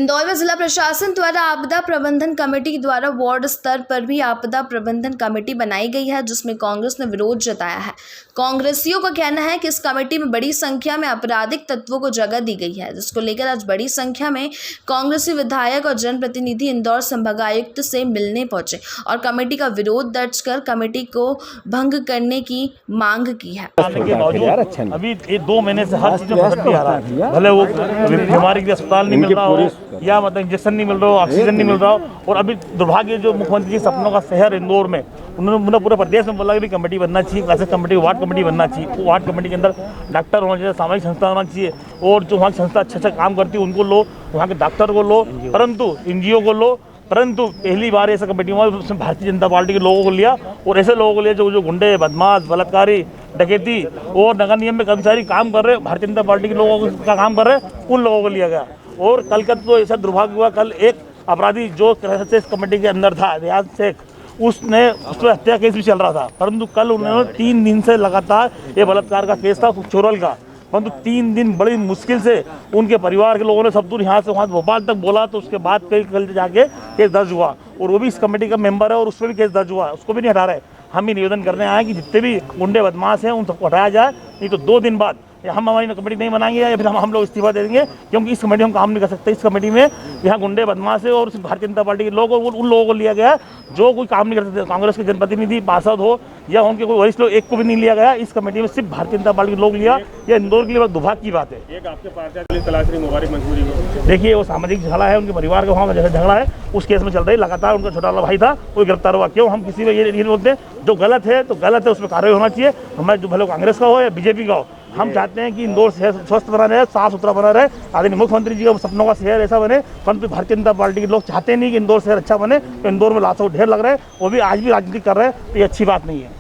इंदौर में जिला प्रशासन द्वारा आपदा प्रबंधन कमेटी द्वारा वार्ड स्तर पर भी आपदा प्रबंधन कमेटी बनाई गई है, जिसमें कांग्रेस ने विरोध जताया है। कांग्रेसियों का कहना है कि इस कमेटी में बड़ी संख्या में आपराधिक तत्वों को जगह दी गई है, जिसको लेकर आज बड़ी संख्या में कांग्रेसी विधायक और जनप्रतिनिधि इंदौर संभागायुक्त से मिलने पहुंचे और कमेटी का विरोध दर्ज कर कमेटी को भंग करने की मांग की है। अभी 2 महीने से हर चीज में फंस आ रहा है, भले वो बीमारी के अस्पताल नहीं मिल रहा हो या मतलब इंजेक्शन नहीं मिल रहा हो, ऑक्सीजन नहीं मिल रहा हो। और अभी दुर्भाग्य जो मुख्यमंत्री जी सपनों का शहर इंदौर में उन्होंने पूरे प्रदेश में बोला कि कमेटी बनना चाहिए, क्लासेस कमेटी, वार्ड कमेटी बनना चाहिए। वार्ड कमेटी के अंदर डॉक्टर होना चाहिए, सामाजिक संस्था होना चाहिए और जो वहाँ की संस्था अच्छा काम करती है उनको लो, वहाँ के डॉक्टर को लो, परंतु एनजीओ को लो। परंतु पहली बार ऐसा कमेटी हुआ उसमें भारतीय जनता पार्टी के लोगों को लिया और ऐसे लोगों को लिया जो गुंडे, बदमाश, बलात्कारी, डकैती और नगर निगम में कर्मचारी काम कर रहे, भारतीय जनता पार्टी के लोगों का काम कर रहे, उन लोगों को लिया गया। और कल का तो ऐसा दुर्भाग्य हुआ, कल एक अपराधी जो क्राइसिस कमेटी के अंदर था, रियाज शेख, उस पर हत्या केस भी चल रहा था, परंतु कल उन्होंने 3 दिन से लगातार ये बलात्कार का केस था चोरल का, परंतु 3 दिन बड़ी मुश्किल से उनके परिवार के लोगों ने सब दूर यहाँ से वहाँ भोपाल तक बोला, तो उसके बाद कल जाके केस दर्ज हुआ और वो भी इस कमेटी का मेंबर है और उस पर भी केस दर्ज हुआ, उसको भी नहीं हटा रहे। हम ही निवेदन करने आए कि जितने भी गुंडे बदमाश हैं उन सबको हटाया जाए, नहीं तो 2 दिन बाद हम हमारी कमेटी नहीं बनाएंगे या फिर हम लोग इस्तीफा दे देंगे, क्योंकि इस कमेटी में हम काम नहीं कर सकते। इस कमेटी में यहाँ गुंडे बदमाश है और भारतीय जनता पार्टी के लोग और उन लोगों को लिया गया जो कोई काम नहीं कर सकते। कांग्रेस के जनप्रतिनिधि, पार्षद हो या उनके कोई वरिष्ठ लोग, एक को भी नहीं लिया गया। इस कमेटी में सिर्फ भारतीय जनता पार्टी के लोग लिया। यह इंदौर के लिए बहुत दुर्भाग्य की बात है। एक आपके पार्टी तलाश रही मुबारक मंजूरी को देखिए, वो सामाजिक झगड़ा है, उनके परिवार का वहाँ जैसे झगड़ा है, उस केस में चल रही लगातार। उनका छोटा वाला भाई था, कोई गिरफ्तार हुआ। क्यों हम किसी में ये नहीं बोलते, जो गलत है तो गलत है, उसमें कार्रवाई होना चाहिए। हमारे जो भले कांग्रेस का हो या बीजेपी का हो, हम चाहते हैं कि इंदौर शहर स्वस्थ बना रहे, साफ सुथरा बना रहे। आदरणीय मुख्यमंत्री जी का सपनों का शहर ऐसा बने, परंतु भारतीय जनता पार्टी के लोग चाहते नहीं कि इंदौर शहर अच्छा बने। तो इंदौर में लाशों ढेर लग रहे हैं, वो भी आज भी राजनीति कर रहे हैं, तो ये अच्छी बात नहीं है।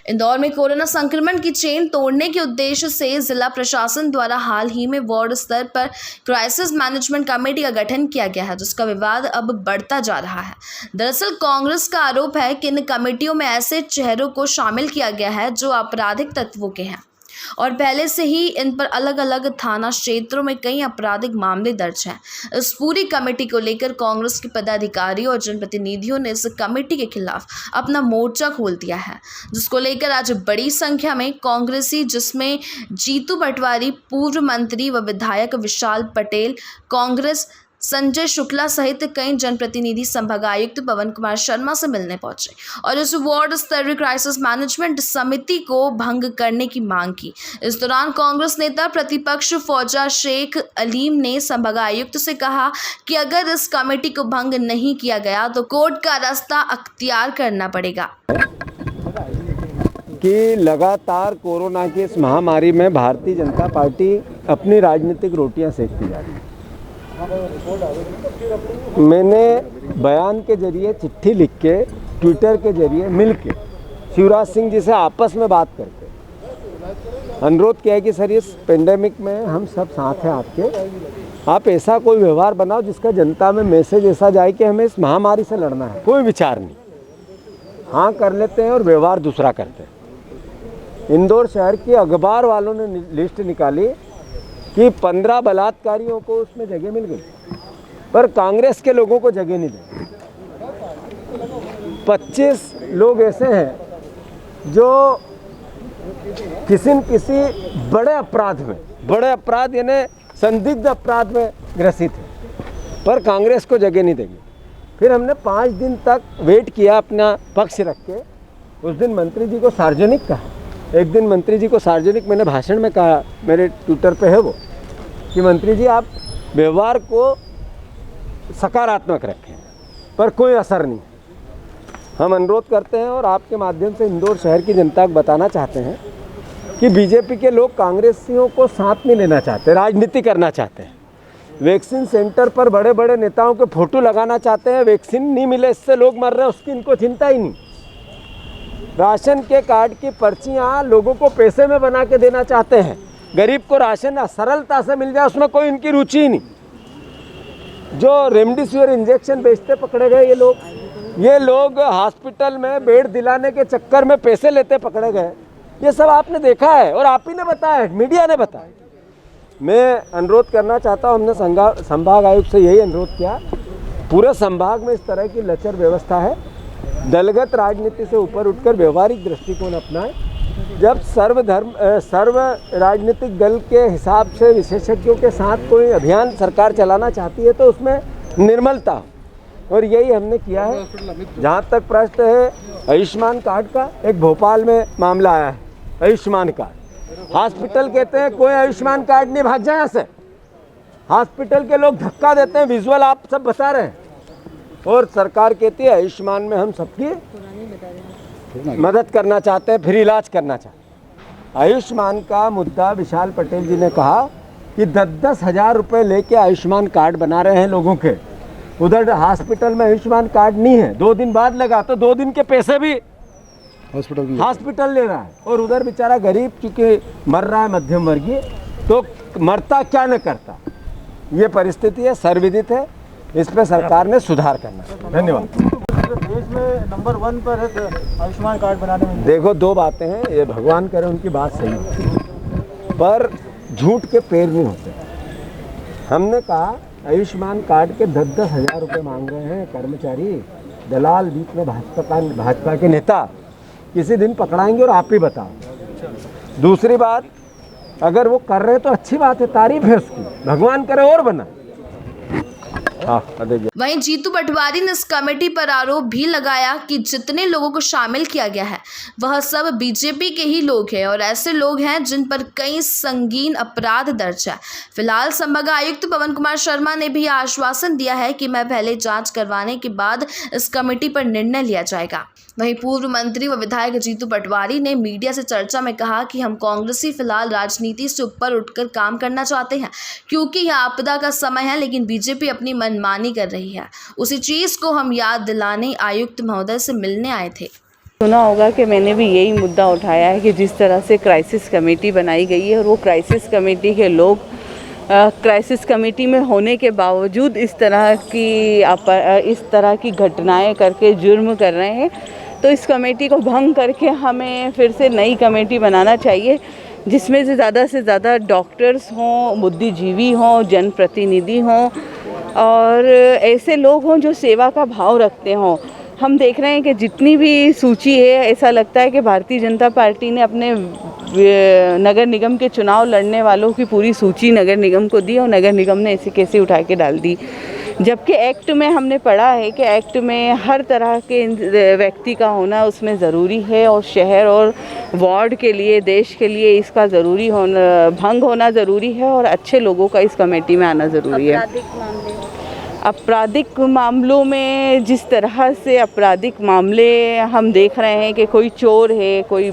इंदौर में कोरोना संक्रमण की चेन तोड़ने के उद्देश्य से जिला प्रशासन द्वारा हाल ही में वार्ड स्तर पर क्राइसिस मैनेजमेंट कमेटी का गठन किया गया है, जिसका विवाद अब बढ़ता जा रहा है। दरअसल कांग्रेस का आरोप है कि इन कमेटियों में ऐसे चेहरों को शामिल किया गया है जो आपराधिक तत्वों के हैं और पहले से ही इन पर अलग अलग थाना क्षेत्रों में कई आपराधिक मामले दर्ज हैं। इस पूरी कमेटी को लेकर कांग्रेस के पदाधिकारियों और जनप्रतिनिधियों ने इस कमेटी के खिलाफ अपना मोर्चा खोल दिया है, जिसको लेकर आज बड़ी संख्या में कांग्रेसी, जिसमें जीतू पटवारी, पूर्व मंत्री व विधायक विशाल पटेल, कांग्रेस संजय शुक्ला सहित कई जनप्रतिनिधि संभागायुक्त पवन कुमार शर्मा से मिलने पहुंचे और इस वार्ड स्तरीय क्राइसिस मैनेजमेंट समिति को भंग करने की मांग की। इस दौरान कांग्रेस नेता प्रतिपक्ष फौजा शेख अलीम ने संभागायुक्त से कहा कि अगर इस कमेटी को भंग नहीं किया गया तो कोर्ट का रास्ता अख्तियार करना पड़ेगा। कि लगातार कोरोना की इस महामारी में भारतीय जनता पार्टी अपनी राजनीतिक रोटियां सेकती जा रही है। मैंने बयान के जरिए, चिट्ठी लिख के, ट्विटर के जरिए मिल के शिवराज सिंह जी से आपस में बात करके अनुरोध किया है कि सर, इस पेंडेमिक में हम सब साथ हैं आपके, आप ऐसा कोई व्यवहार बनाओ जिसका जनता में मैसेज ऐसा जाए कि हमें इस महामारी से लड़ना है। कोई विचार नहीं, हाँ कर लेते हैं और व्यवहार दूसरा करते हैं। इंदौर शहर की अखबार वालों ने लिस्ट निकाली कि 15 बलात्कारियों को उसमें जगह मिल गई, पर कांग्रेस के लोगों को जगह नहीं दी। 25 लोग ऐसे हैं जो किसी न किसी बड़े अपराध यानी संदिग्ध अपराध में ग्रसित है, पर कांग्रेस को जगह नहीं देगी। फिर हमने 5 दिन तक वेट किया अपना पक्ष रख के। उस दिन मंत्री जी को सार्वजनिक कहा, एक दिन मंत्री जी को सार्वजनिक मैंने भाषण में कहा, मेरे ट्विटर पे है वो, कि मंत्री जी आप व्यवहार को सकारात्मक रखें, पर कोई असर नहीं। हम अनुरोध करते हैं और आपके माध्यम से इंदौर शहर की जनता को बताना चाहते हैं कि बीजेपी के लोग कांग्रेसियों को साथ में लेना चाहते हैं, राजनीति करना चाहते हैं। वैक्सीन सेंटर पर बड़े बड़े नेताओं के फोटो लगाना चाहते हैं। वैक्सीन नहीं मिले, इससे लोग मर रहे हैं, उसकी इनको चिंता ही नहीं। राशन के कार्ड की पर्चियाँ लोगों को पैसे में बना के देना चाहते हैं। गरीब को राशन सरलता से मिल जाए, उसमें कोई इनकी रुचि ही नहीं। जो रेमडेसिविर इंजेक्शन बेचते पकड़े गए ये लोग हॉस्पिटल में बेड दिलाने के चक्कर में पैसे लेते पकड़े गए। ये सब आपने देखा है और आप ही ने बताया, मीडिया ने बताया। मैं अनुरोध करना चाहता हूँ, हमने संभाग आयुक्त से यही अनुरोध किया, पूरे संभाग में इस तरह की लचर व्यवस्था है, दलगत राजनीति से ऊपर उठकर व्यवहारिक दृष्टिकोण अपनाएं। जब सर्व राजनीतिक दल के हिसाब से विशेषज्ञों के साथ कोई अभियान सरकार चलाना चाहती है तो उसमें निर्मलता हो, और यही हमने किया है। जहाँ तक प्रश्न है आयुष्मान कार्ड का, एक भोपाल में मामला आया है, आयुष्मान कार्ड, हॉस्पिटल कहते हैं कोई आयुष्मान कार्ड नहीं, भाग जाए यहाँ से। हॉस्पिटल के लोग धक्का देते हैं, विजुअल आप सब बता रहे हैं, और सरकार कहती है आयुष्मान में हम सबकी मदद करना चाहते हैं, फ्री इलाज करना चाहते हैं। आयुष्मान का मुद्दा विशाल पटेल जी ने कहा कि 10-10 हज़ार रुपये लेके आयुष्मान कार्ड बना रहे हैं लोगों के, उधर हॉस्पिटल में आयुष्मान कार्ड नहीं है, 2 दिन बाद लगा तो 2 दिन के पैसे भी हॉस्पिटल ले रहा है, और उधर बेचारा गरीब चूँकि मर रहा है, मध्यम वर्गीय, तो मरता क्या न करता। ये परिस्थिति है, सर्वविदित है, इस पर सरकार ने सुधार करना है। धन्यवाद। देश में नंबर 1 पर है आयुष्मान कार्ड बनाने में। देखो, 2 बातें हैं, ये भगवान करे उनकी बात सही हो, पर झूठ के पैर नहीं होते। हमने कहा आयुष्मान कार्ड के 10-10 हज़ार रुपये मांग रहे हैं कर्मचारी, दलाल, बीच में भाजपा के नेता, किसी दिन पकड़ाएंगे और आप ही बताओ। दूसरी बात, अगर वो कर रहे हैं तो अच्छी बात है, तारीफ है उसकी, भगवान करे और बना। वहीं जीतू पटवारी ने इस कमेटी पर आरोप भी लगाया कि जितने लोगों को शामिल किया गया है वह सब बीजेपी के ही लोग हैं और ऐसे लोग हैं जिन पर कई संगीन अपराध दर्ज है। फिलहाल संभाग आयुक्त पवन कुमार शर्मा ने भी आश्वासन दिया है कि मैं पहले जांच करवाने के बाद इस कमेटी पर निर्णय लिया जाएगा। वहीं पूर्व मंत्री व विधायक जीतू पटवारी ने मीडिया से चर्चा में कहा कि हम कांग्रेसी फिलहाल राजनीति से ऊपर उठकर काम करना चाहते हैं, क्योंकि यह आपदा का समय है, लेकिन बीजेपी अपनी मनमानी कर रही है। उसी चीज को हम याद दिलाने आयुक्त महोदय से मिलने आए थे। सुना होगा कि मैंने भी यही मुद्दा उठाया है कि जिस तरह से क्राइसिस कमेटी बनाई गई है और वो क्राइसिस कमेटी के लोग क्राइसिस कमेटी में होने के बावजूद इस तरह की घटनाएं करके जुर्म कर रहे हैं, तो इस कमेटी को भंग करके हमें फिर से नई कमेटी बनाना चाहिए, जिसमें से ज़्यादा डॉक्टर्स हों, बुद्धिजीवी हों, जनप्रतिनिधि हों और ऐसे लोग हों जो सेवा का भाव रखते हों। हम देख रहे हैं कि जितनी भी सूची है, ऐसा लगता है कि भारतीय जनता पार्टी ने अपने नगर निगम के चुनाव लड़ने वालों की पूरी सूची नगर निगम को दी और नगर निगम ने ऐसे कैसे उठा के डाल दी। जबकि एक्ट में हमने पढ़ा है कि एक्ट में हर तरह के व्यक्ति का होना उसमें ज़रूरी है और शहर और वार्ड के लिए, देश के लिए इसका भंग होना ज़रूरी है और अच्छे लोगों का इस कमेटी में आना ज़रूरी है। आपराधिक मामलों में जिस तरह से आपराधिक मामले हम देख रहे हैं कि कोई चोर है, कोई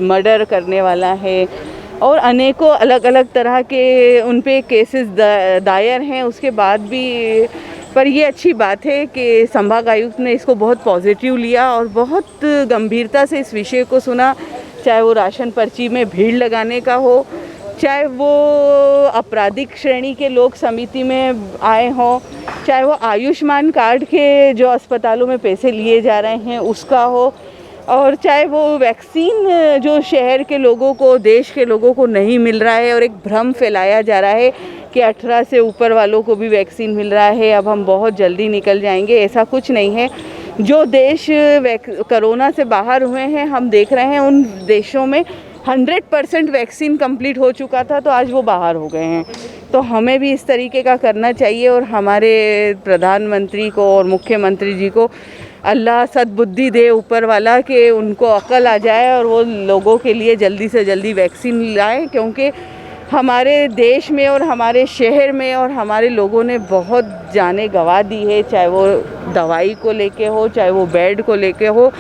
मर्डर करने वाला है और अनेकों अलग अलग तरह के उन पे केसेस दायर हैं, उसके बाद भी पर ये अच्छी बात है कि संभाग आयुक्त ने इसको बहुत पॉजिटिव लिया और बहुत गंभीरता से इस विषय को सुना, चाहे वो राशन पर्ची में भीड़ लगाने का हो, चाहे वो आपराधिक श्रेणी के लोग समिति में आए हों, चाहे वो आयुष्मान कार्ड के जो अस्पतालों में पैसे लिए जा रहे हैं उसका हो, और चाहे वो वैक्सीन जो शहर के लोगों को, देश के लोगों को नहीं मिल रहा है और एक भ्रम फैलाया जा रहा है कि 18 से ऊपर वालों को भी वैक्सीन मिल रहा है, अब हम बहुत जल्दी निकल जाएंगे। ऐसा कुछ नहीं है। जो देश कोरोना से बाहर हुए हैं, हम देख रहे हैं उन देशों में 100% वैक्सीन कंप्लीट हो चुका था, तो आज वो बाहर हो गए हैं। तो हमें भी इस तरीके का करना चाहिए और हमारे प्रधानमंत्री को और मुख्यमंत्री जी को अल्लाह सद्बुद्धि दे ऊपर वाला, कि उनको अकल आ जाए और वो लोगों के लिए जल्दी से जल्दी वैक्सीन लाए, क्योंकि हमारे देश में और हमारे शहर में और हमारे लोगों ने बहुत जानें गंवा दी है, चाहे वो दवाई को लेके हो, चाहे वो बेड को लेके हो,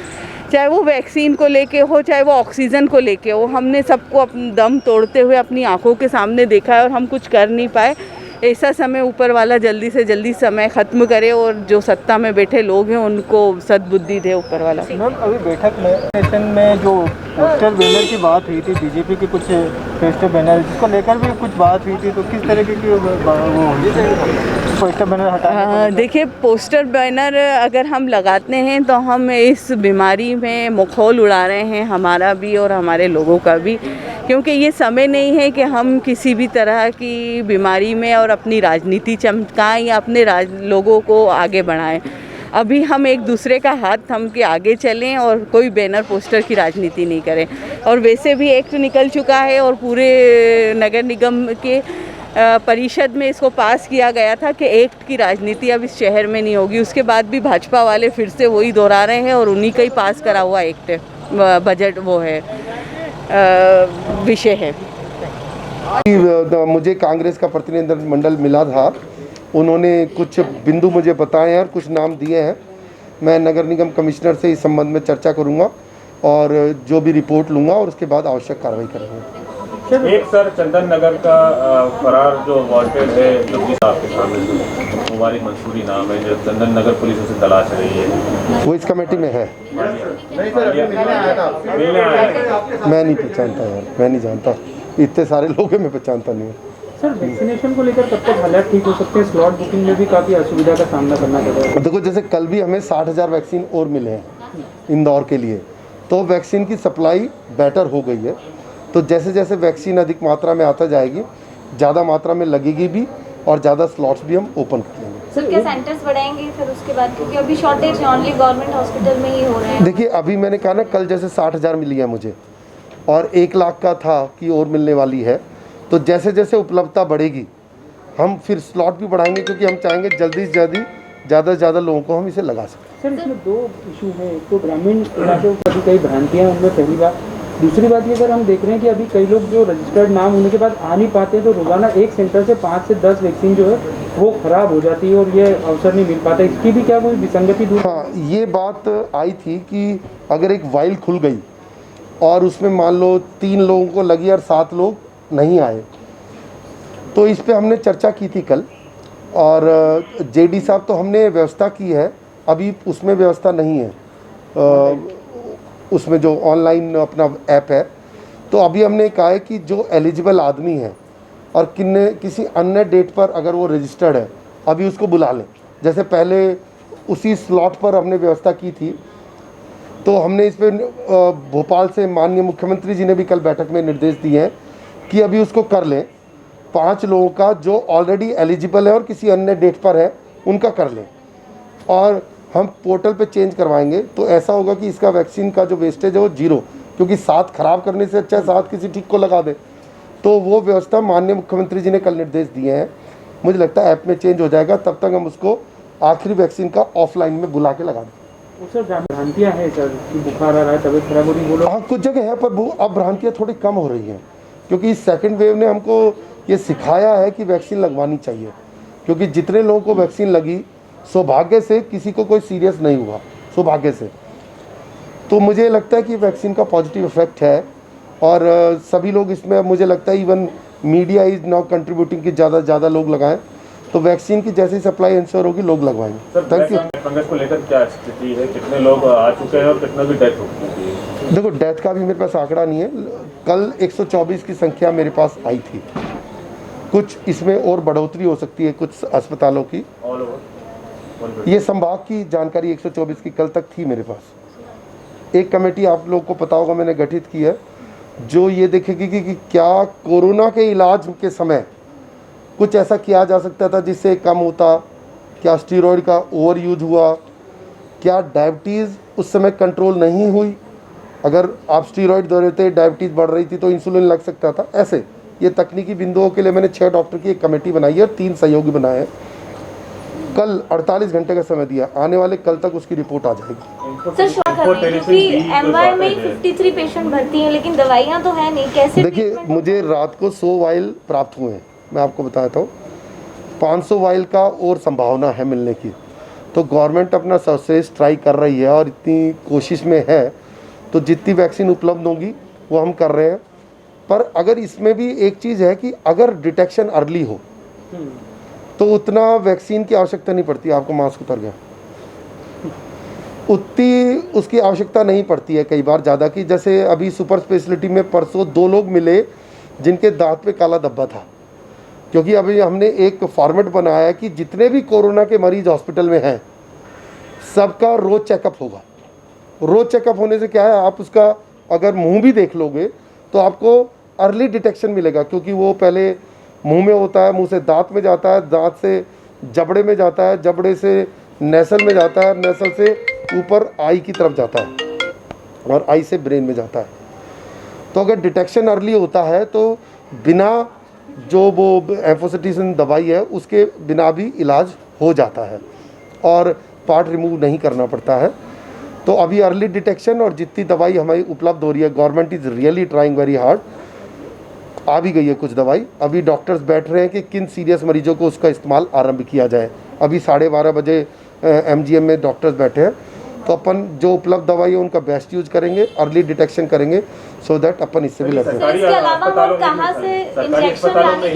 चाहे वो वैक्सीन को लेके हो, चाहे वो ऑक्सीजन को लेके हो। हमने सबको अपना दम तोड़ते हुए अपनी आंखों के सामने देखा है और हम कुछ कर नहीं पाए। ऐसा समय ऊपर वाला जल्दी से जल्दी समय ख़त्म करे और जो सत्ता में बैठे लोग हैं उनको सद्बुद्धि दे ऊपर वाला। मैम, अभी बैठक में सेशन में जो पोस्टर बैनर की बात हुई थी, बीजेपी के कुछ पोस्टर बैनर जिसको लेकर भी कुछ बात हुई थी, तो किस तरीके की वो पोस्टर बैनर हटाने? देखिए, पोस्टर बैनर अगर हम लगाते हैं तो हम इस बीमारी में मखौल उड़ा रहे हैं, हमारा भी और हमारे लोगों का भी, क्योंकि ये समय नहीं है कि हम किसी भी तरह की बीमारी में और अपनी राजनीति चमकाएं या अपने लोगों को आगे बढ़ाएं। अभी हम एक दूसरे का हाथ थाम के आगे चलें और कोई बैनर पोस्टर की राजनीति नहीं करें। और वैसे भी एक्ट निकल चुका है और पूरे नगर निगम के परिषद में इसको पास किया गया था कि एक्ट की राजनीति अब इस शहर में नहीं होगी। उसके बाद भी भाजपा वाले फिर से वही दोहरा रहे हैं और उन्हीं का ही पास करा हुआ एक्ट है, बजट वो है, विषय है। मुझे कांग्रेस का प्रतिनिधिमंडल मिला था, उन्होंने कुछ बिंदु मुझे बताए हैं और कुछ नाम दिए हैं। मैं नगर निगम कमिश्नर से इस संबंध में चर्चा करूंगा और जो भी रिपोर्ट लूंगा और उसके बाद आवश्यक कार्रवाई करेंगे। एक सर चंदन नगर का फरार जो वांटेड है जो कि आपके सामने मुबारिक मंसूरी नाम है, जो चंदन नगर पुलिस उसे तलाश रही है, वो इस कमेटी में है। मैं नहीं पहचानता यार, मैं नहीं जानता, इतने सारे लोग हैं, मैं पहचानता नहीं हूँ। सर वैक्सीनेशन को लेकर कब तक हालात ठीक हो सकते हैं? स्लॉट बुकिंग में भी काफ़ी असुविधा का सामना करना पड़ रहा है। देखो, जैसे कल भी हमें 60,000 वैक्सीन और मिले हैं इंदौर के लिए, तो वैक्सीन की सप्लाई बेटर हो गई है। तो जैसे जैसे वैक्सीन अधिक मात्रा में आता जाएगी, ज़्यादा मात्रा में लगेगी भी और ज़्यादा स्लॉट्स भी हम ओपन कर लेंगे। सर क्या सेंटर्स बढ़ाएंगे फिर उसके बाद, क्योंकि अभी शॉर्टेज ओनली गवर्नमेंट हॉस्पिटल में ही हो रहे हैं? देखिए, अभी मैंने कहा ना, कल जैसे 60,000 मिली है मुझे और 1 लाख का था कि और मिलने वाली है, तो जैसे जैसे उपलब्धता बढ़ेगी हम फिर स्लॉट भी बढ़ाएंगे, क्योंकि हम चाहेंगे जल्दी से जल्दी ज़्यादा से ज़्यादा लोगों को हम इसे लगा सकें। सर इसमें 2 इशू हैं, एक तो ग्रामीण इलाकों की कई भ्रांतियाँ उनमें पहली बात, दूसरी बात ये सर हम देख रहे हैं कि अभी कई लोग जो रजिस्टर्ड नाम होने के बाद आ नहीं पाते, तो रोज़ाना एक सेंटर से 5 से 10 वैक्सीन जो है वो ख़राब हो जाती है और ये अवसर नहीं मिल पाता। इसकी भी क्या कोई विसंगति दूर? हाँ, ये बात आई थी कि अगर एक वाइल खुल गई और उसमें मान लो 3 लोगों को लगी और 7 लोग नहीं आए, तो इस पे हमने चर्चा की थी कल, और जेडी साहब तो हमने व्यवस्था की है, अभी उसमें व्यवस्था नहीं है, उसमें जो ऑनलाइन अपना ऐप है, तो अभी हमने कहा है कि जो एलिजिबल आदमी है और किसी अन्य डेट पर अगर वो रजिस्टर्ड है, अभी उसको बुला लें। जैसे पहले उसी स्लॉट पर हमने व्यवस्था की थी, तो हमने इस पर भोपाल से माननीय मुख्यमंत्री जी ने भी कल बैठक में निर्देश दिए हैं कि अभी उसको कर लें। 5 लोगों का जो ऑलरेडी एलिजिबल है और किसी अन्य डेट पर है, उनका कर लें, और हम पोर्टल पे चेंज करवाएंगे। तो ऐसा होगा कि इसका वैक्सीन का जो वेस्टेज है वो 0, क्योंकि 7 खराब करने से अच्छा 7 किसी ठीक को लगा दे। तो वो व्यवस्था माननीय मुख्यमंत्री जी ने कल निर्देश दिए हैं, मुझे लगता है ऐप में चेंज हो जाएगा, तब तक हम उसको आखिरी वैक्सीन का ऑफलाइन में बुला के लगा दें। सर भ्रांतियाँ हैं सर कि बुखार आ रहा है, तबीयत खराब हो रही है, वो लोग हाँ कुछ जगह है, पर अब भ्रांतियाँ थोड़ी कम हो रही हैं, क्योंकि इस सेकेंड वेव ने हमको ये सिखाया है कि वैक्सीन लगवानी चाहिए, क्योंकि जितने लोगों को वैक्सीन लगी, सौभाग्य से किसी को कोई सीरियस नहीं हुआ, सौभाग्य से। तो मुझे लगता है कि वैक्सीन का पॉजिटिव इफेक्ट है, और सभी लोग इसमें, मुझे लगता है even media is now contributing कि ज़्यादा से ज़्यादा लोग लगाएं, तो वैक्सीन की जैसी सप्लाई इंश्योर होगी, लोग लगवाएंगे। Thank you. फंगस को लेकर क्या स्थिति है, कितने लोग आ चुके हैं और कितना भी डेथ हो चुकी है? देखो, डेथ का भी मेरे पास आंकड़ा नहीं है, कल 124 की संख्या मेरे पास आई थी, कुछ इसमें और बढ़ोतरी हो सकती है कुछ अस्पतालों की, ऑल ओवर ये संभाग की जानकारी 124 की कल तक थी मेरे पास। एक कमेटी आप लोग को पता होगा मैंने गठित की है, जो ये देखेगी कि क्या कोरोना के इलाज के समय कुछ ऐसा किया जा सकता था जिससे कम होता, क्या स्टीरॉयड का ओवर यूज हुआ, क्या डायबिटीज़ उस समय कंट्रोल नहीं हुई, अगर आप स्टीरॉयड दे रहे थे, डायबिटीज़ बढ़ रही थी तो इंसुलिन लग सकता था। ऐसे ये तकनीकी बिंदुओं के लिए मैंने 6 डॉक्टर की एक कमेटी बनाई है, 3 सहयोगी बनाए हैं। कल 48 घंटे का समय दिया, आने वाले कल तक उसकी रिपोर्ट आ जाएगी। सर शॉक कर रही है क्योंकि एमवाई में 53 पेशेंट भर्ती हैं, लेकिन दवाइयाँ तो है नहीं, कैसे? देखिए, मुझे रात को 100 वाइल प्राप्त हुए हैं, मैं आपको बताता हूँ, 500 वाइल का और संभावना है मिलने की। तो गवर्नमेंट अपना सर्वश्रेष्ठ ट्राई कर रही है और इतनी कोशिश में है, तो जितनी वैक्सीन उपलब्ध होगी वो हम कर रहे हैं। पर अगर इसमें भी एक चीज़ है कि अगर डिटेक्शन अर्ली हो तो उतना वैक्सीन की आवश्यकता नहीं पड़ती। आपको मास्क उतर गया, उतनी उसकी आवश्यकता नहीं पड़ती है कई बार ज़्यादा की। जैसे अभी सुपर स्पेशलिटी में परसों 2 लोग मिले जिनके दांत पे काला धब्बा था, क्योंकि अभी हमने एक फॉर्मेट बनाया है कि जितने भी कोरोना के मरीज हॉस्पिटल में हैं सबका रोज़ चेकअप होगा। रोज़ चेकअप होने से क्या है, आप उसका अगर मुंह भी देख लोगे तो आपको अर्ली डिटेक्शन मिलेगा, क्योंकि वो पहले मुंह में होता है, मुंह से दांत में जाता है, दांत से जबड़े में जाता है, जबड़े से नेसल में जाता है, नेसल से ऊपर आई की तरफ जाता है और आई से ब्रेन में जाता है। तो अगर डिटेक्शन अर्ली होता है तो बिना जो वो एम्फोसिटिसिन दवाई है उसके बिना भी इलाज हो जाता है और पार्ट रिमूव नहीं करना पड़ता है। तो अभी अर्ली डिटेक्शन और जितनी दवाई हमारी उपलब्ध हो रही है, government is really trying very hard. आ भी गई है कुछ दवाई, अभी डॉक्टर्स बैठ रहे हैं कि किन सीरियस मरीजों को उसका इस्तेमाल आरंभ किया जाए। अभी 12:30 बजे MGM में डॉक्टर्स बैठे हैं, तो अपन जो उपलब्ध दवाई है उनका बेस्ट यूज करेंगे, अर्ली डिटेक्शन करेंगे, सो दैट अपन इससे भी लड़ सकें। इसके अलावा वो कहाँ से इंजेक्शन लाने